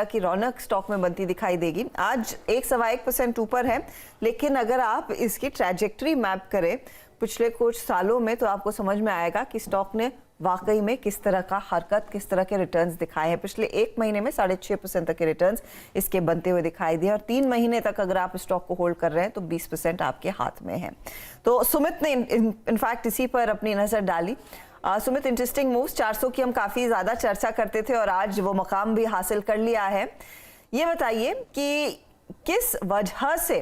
की रौनक स्टॉक में बनती दिखाई देगी। आज 1.1% ऊपर है, लेकिन अगर आप इसकी ट्रैजेक्टरी मैप करें पिछले कुछ सालों में तो आपको समझ में आएगा कि स्टॉक ने वाकई में किस तरह का हरकत, किस तरह के रिटर्न्स दिखाए हैं। पिछले एक महीने में 6.5% तक के रिटर्न्स इसके बनते हुए दिखाई दिए और 3 महीने तक अगर आप स्टॉक को होल्ड कर रहे हैं तो 20% आपके हाथ में है। तो सुमित ने इनफैक्ट इसी पर अपनी नजर डाली। सुमित, इंटरेस्टिंग मूव्स, 400 की हम काफी ज्यादा चर्चा करते थे और आज वो मकाम भी हासिल कर लिया है। ये बताइए कि किस वजह से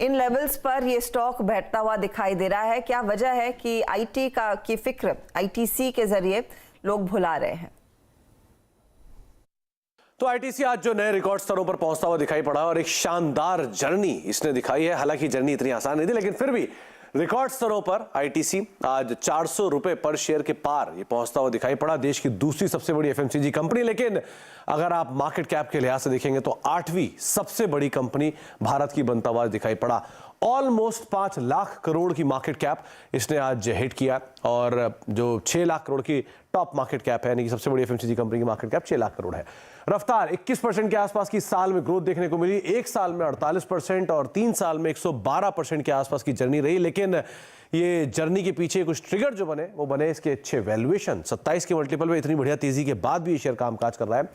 इन लेवल्स पर ये स्टॉक बैठता हुआ दिखाई दे रहा है? क्या वजह है कि आईटी की फिक्र आईटीसी के जरिए लोग भुला रहे हैं? तो आईटीसी आज जो नए रिकॉर्ड स्तरों पर पहुंचता हुआ दिखाई पड़ा और एक शानदार जर्नी इसने दिखाई है। हालांकि जर्नी इतनी आसान नहीं थी, लेकिन फिर भी रिकॉर्ड स्तरों पर आईटीसी आज 400 रुपए पर शेयर के पार ये पहुंचता हुआ दिखाई पड़ा। देश की दूसरी सबसे बड़ी एफएमसीजी कंपनी, लेकिन अगर आप मार्केट कैप के लिहाज से देखेंगे तो 8वीं सबसे बड़ी कंपनी भारत की बनता हुआ दिखाई पड़ा। ऑलमोस्ट 5 लाख करोड़ की मार्केट कैप इसने आज हिट किया और जो 6 लाख करोड़ की टॉप मार्केट कैप है, यानी कि सबसे बड़ी एफएमसीजी कंपनी की मार्केट कैप 6 लाख करोड़ है। रफ्तार 21% के आसपास की साल में ग्रोथ देखने को मिली। 1 साल में 48% और 3 साल में 112% के आसपास की जर्नी रही। लेकिन ये जर्नी के पीछे कुछ ट्रिगर जो बने वो बने इसके अच्छे वैल्यूएशन। 27 के मल्टीपल में इतनी बढ़िया तेजी के बाद भी ये शेयर कामकाज कर रहा है।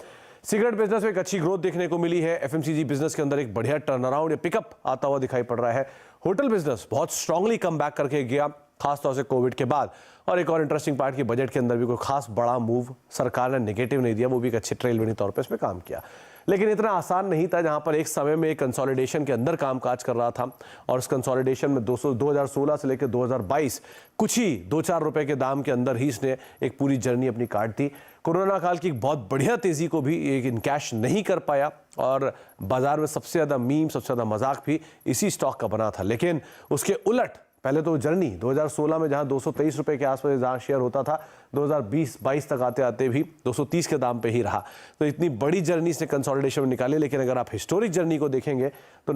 सिगरेट बिजनेस में एक अच्छी ग्रोथ देखने को मिली है। एफएमसीजी बिजनेस के अंदर एक बढ़िया टर्न अराउंड या पिकअप आता हुआ दिखाई पड़ रहा है। होटल बिजनेस बहुत स्ट्रांगली कम बैक करके गया, खासतौर से कोविड के बाद। और एक और इंटरेस्टिंग पार्ट की बजट के अंदर भी कोई खास बड़ा मूव सरकार ने नेगेटिव नहीं दिया, वो भी एक अच्छे ट्रेल विनिंग तौर पे इसमें काम किया। लेकिन इतना आसान नहीं था, जहां पर एक समय में एक कंसोलिडेशन के अंदर कामकाज कर रहा था और उस कंसोलिडेशन में 2016 से लेकर 2022 कुछ ही 2-4 रुपए के दाम के अंदर ही इसने एक पूरी जर्नी अपनी काट दी। कोरोना काल की एक बहुत बढ़िया तेजी को भी एक इनकैश नहीं कर पाया और बाजार में सबसे ज्यादा मीम, सबसे ज्यादा मजाक भी इसी स्टॉक का बना था। लेकिन उसके उलट पहले तो जर्नी 2016 में जहां 223 रुपए के आसपास जहां शेयर होता था, 2020-22 तक आते आते भी 230 के दाम पे ही रहा। तो इतनी बड़ी जर्नी इसने कंसोलिडेशन में निकाली। लेकिन अगर आप हिस्टोरिक जर्नी को देखेंगे तो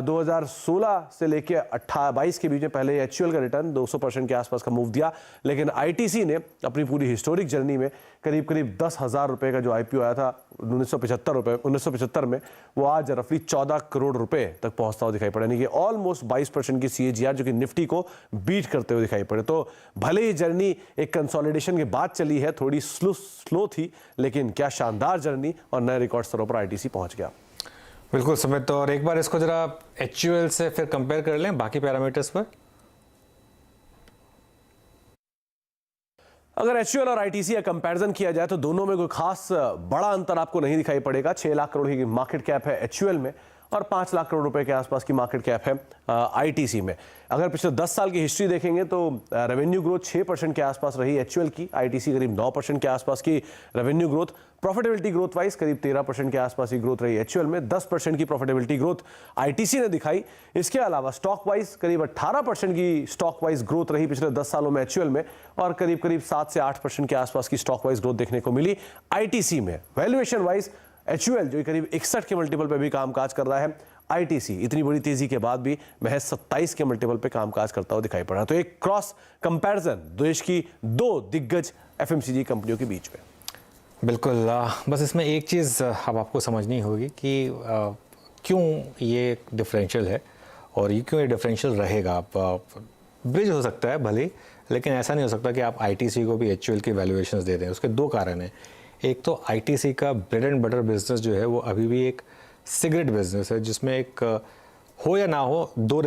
2016 से लेके 22 के बीच में पहले एचयूएल का रिटर्न 200% के आसपास का मूव दिया। लेकिन आईटीसी ने अपनी पूरी हिस्टोरिक जर्नी में करीब करीब 10,000 रुपए का जो आईपीओ आया था 1975 में, वो आज रफली 14 करोड़ रुपए तक पहुंचता हुआ दिखाई पड़ा, यानी कि ऑलमोस्ट 22% की सीएजीआर, जो कि निफ्टी को बीट करते हुए दिखाई पड़े। तो भले ही जर्नी एक कंसोलिडेशन के बाद चली है, थोड़ी स्लो थी, लेकिन क्या शानदार जर्नी और नए रिकॉर्ड स्तरों पर आईटीसी पहुंच गया। बिल्कुल सुमित, और एक बार इसको जरा एचयूएल से फिर कंपेयर कर लें बाकी पैरामीटर्स पर। अगर एचयूएल और आईटीसी का कंपैरिजन किया जाए तो दोनों में कोई खास बड़ा अंतर आपको नहीं दिखाई पड़ेगा। 6 लाख करोड़ की मार्केट कैप है एचयूएल में और 5 लाख करोड़ रुपए के आसपास की मार्केट कैप है आईटीसी में। अगर पिछले 10 साल की हिस्ट्री देखेंगे तो रेवेन्यू ग्रोथ 6% के आसपास रही एचयूएल की, आईटीसी करीब 9% के आसपास की revenue growth. Profitability growth wise करीब 13% के आसपास की ग्रोथ रही एचयूएल में, 10% की प्रॉफिटेबिलिटी ग्रोथ आईटीसी ने दिखाई। इसके अलावा स्टॉक वाइज करीब 18% की स्टॉक वाइज ग्रोथ रही पिछले 10 सालों में एचयूएल में और करीब 7 से 8% के आसपास की स्टॉक वाइज ग्रोथ देखने को मिली आईटीसी में। वैल्यूएशन वाइज एचयूएल जो करीब 61 के मल्टीपल पे भी कामकाज कर रहा है, आईटीसी इतनी बड़ी तेजी के बाद भी महज 27 के मल्टीपल पे कामकाज करता हुआ दिखाई पड़ा। तो एक क्रॉस कंपैरिजन देश की 2 दिग्गज एफएमसीजी कंपनियों के बीच में। बिल्कुल, बस इसमें एक चीज़ अब आपको समझनी होगी कि क्यों ये डिफरेंशियल है और ये क्यों ये डिफरेंशियल रहेगा। ब्रिज हो सकता है भले, लेकिन ऐसा नहीं हो सकता कि आप आईटीसी को भी एचयूएल की वैल्यूएशंस दे दें। उसके 2 कारण हैं। एक तो आईटीसी का ब्रेड एंड बटर बिजनेस जो है वो अभी भी एक सिगरेट बिजनेस है, जिसमें एक हो या ना हो 2